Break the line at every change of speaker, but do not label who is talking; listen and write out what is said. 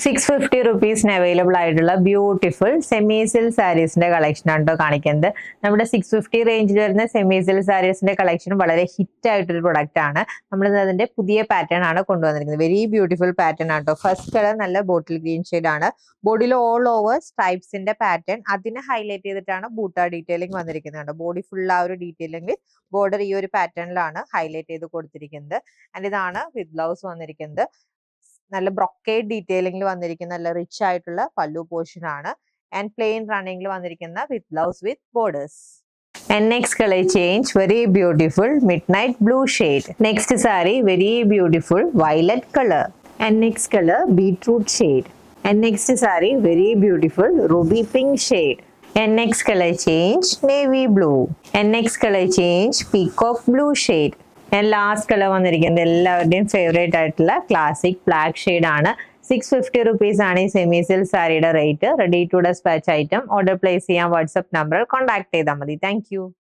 650 റുപ്പീസിന് available ആയിട്ടുള്ള beautiful semi silk സാരീസിന്റെ collection ആണ് കേട്ടോ കാണിക്കുന്നത്. നമ്മുടെ 650 റേഞ്ചിൽ വരുന്ന സെമി സിൽക്ക് സാരീസിന്റെ കളക്ഷൻ വളരെ ഹിറ്റ് ആയിട്ടൊരു പ്രൊഡക്റ്റ് ആണ്. നമ്മൾ അതിന്റെ പുതിയ പാറ്റേൺ ആണ് കൊണ്ടുവന്നിരിക്കുന്നത്. വെരി ബ്യൂട്ടിഫുൾ പാറ്റേൺ ആണ് കേട്ടോ. ഫസ്റ്റ് കളർ നല്ല ബോട്ടിൽ ഗ്രീൻ ഷെയ്ഡ് ആണ്. ബോഡിയിൽ ഓൾ ഓവർ സ്ട്രൈപ്സിന്റെ പാറ്റേൺ, അതിനെ ഹൈലൈറ്റ് ചെയ്തിട്ടാണ് ബൂട്ട ഡീറ്റെയിലിംഗ് വന്നിരിക്കുന്നത്. ബോഡി ഫുൾ ആ ഒരു ഡീറ്റെയിലിംഗ് ബോർഡർ ഈ ഒരു പാറ്റേണിലാണ് ഹൈലൈറ്റ് ചെയ്ത് കൊടുത്തിരിക്കുന്നത്. ആൻഡ് ഇതാണ് വിത്ത് ബ്ലൗസ് വന്നിരിക്കുന്നത്. നല്ല ബ്രൊക്കേഡ് ഡീറ്റെയിലിംഗിൽ വന്നിരിക്കുന്ന നല്ല റിച്ച് ആയിട്ടുള്ള പല്ലു പോർഷൻ ആണ്. ആൻഡ് പ്ലെയിൻ റണ്ണിംഗിൽ വന്നിരിക്കുന്ന with blouse with borders. And next color change, very beautiful midnight blue shade. Next saree, very beautiful violet color. And next color, beetroot shade. And next saree, very beautiful ruby pink shade. And next color change, navy blue. And next color change, peacock blue shade. And last color വന്നിരിക്കുന്നത് എല്ലാവരുടെയും favourite ആയിട്ടുള്ള classic black shade ആണ്. 650 rupees ആണ് ഈ semi silk സാരിയുടെ rate. Ready to despatch item order place ചെയ്യാൻ WhatsApp നമ്പറിൽ contact ചെയ്താൽ മതി. താങ്ക്